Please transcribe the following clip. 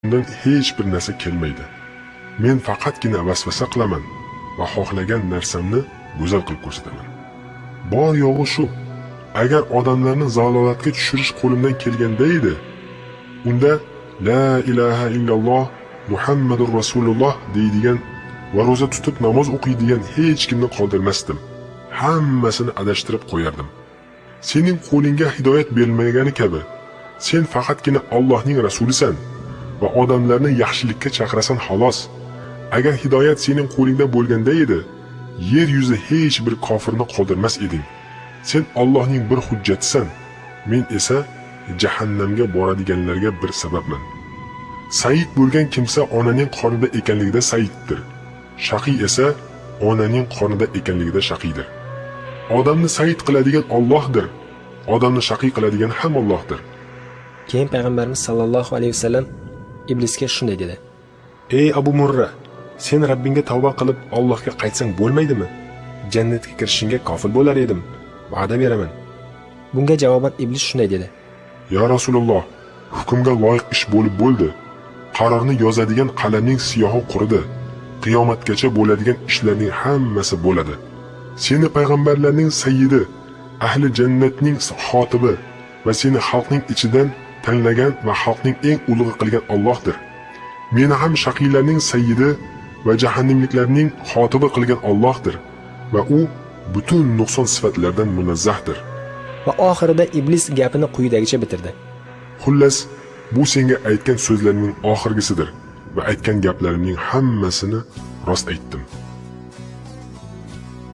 undan hech bir narsa kelmaydi. Men faqatgina vasvasa qilaman va xohlagan narsamni go'zal qilib ko'rsataman. Bor yo'g'i shu. Agar odamlarni zalolatga tushirish qo'limdan kelganda edi, unda la ilaha illalloh Muhammadur Rasululloh deydigan va roza tutib namoz o'qiydigan hech kimni qoldirmasdim. Hammasini adashtirib qo'yardim. Sening qo'lingga hidoyat berilmagani kabi, sen faqatgina Allohning rasulisan va odamlarni yaxshilikka chaqirasan xolos. Agar hidoyat sening qo'lingda bo'lganda edi, yer yuzida hech bir kofirni qoldirmas eding. Sen Allohning bir hujjatisan, men esa jahannamga boradiganlarga bir sababman. Said bo'lgan kimsa onaning qornida ekanligida saiddir. Shaqiy esa onaning qornida ekanligida shaqiydir. Odamni said qiladigan Allohdir. Odamni shaqiy qiladigan ham Allohdir. Keyin payg'ambarimiz sallallohu alayhi vasallam iblisga shunday dedi: Ey Abu Murra, sen Rabbingga tavba qilib Allohga qaytsang bo'lmaydimi? Jannatga kirishingga kofil bo'lar edim. Va'da beraman. Bunga javoban iblis shunday dedi: Ya Rasululloh, hukmga loyiq ish bo'lib bo'ldi. Qarorni yozadigan qalamning siyohi quridi. Qiyomatgacha bo'ladigan ishlarning hammasi bo'ladi. Seni payg'ambarlarning sayyidi, ahli jannatning xotibi va seni xalqning ichidan tanlagan va xalqning eng ulug'i qilgan Allohdir. Meni ham shaqiylarning sayyidi va jahannamliklarning xotibi qilgan Allohdir va u butun nuqson sifatlardan munazzahdir. Va oxirida iblis gapini quyidagicha bitirdi: Xullas, bu senga aytgan so'zlarimning oxirgisidir va aytgan gaplarimning hammasini rost aytdim.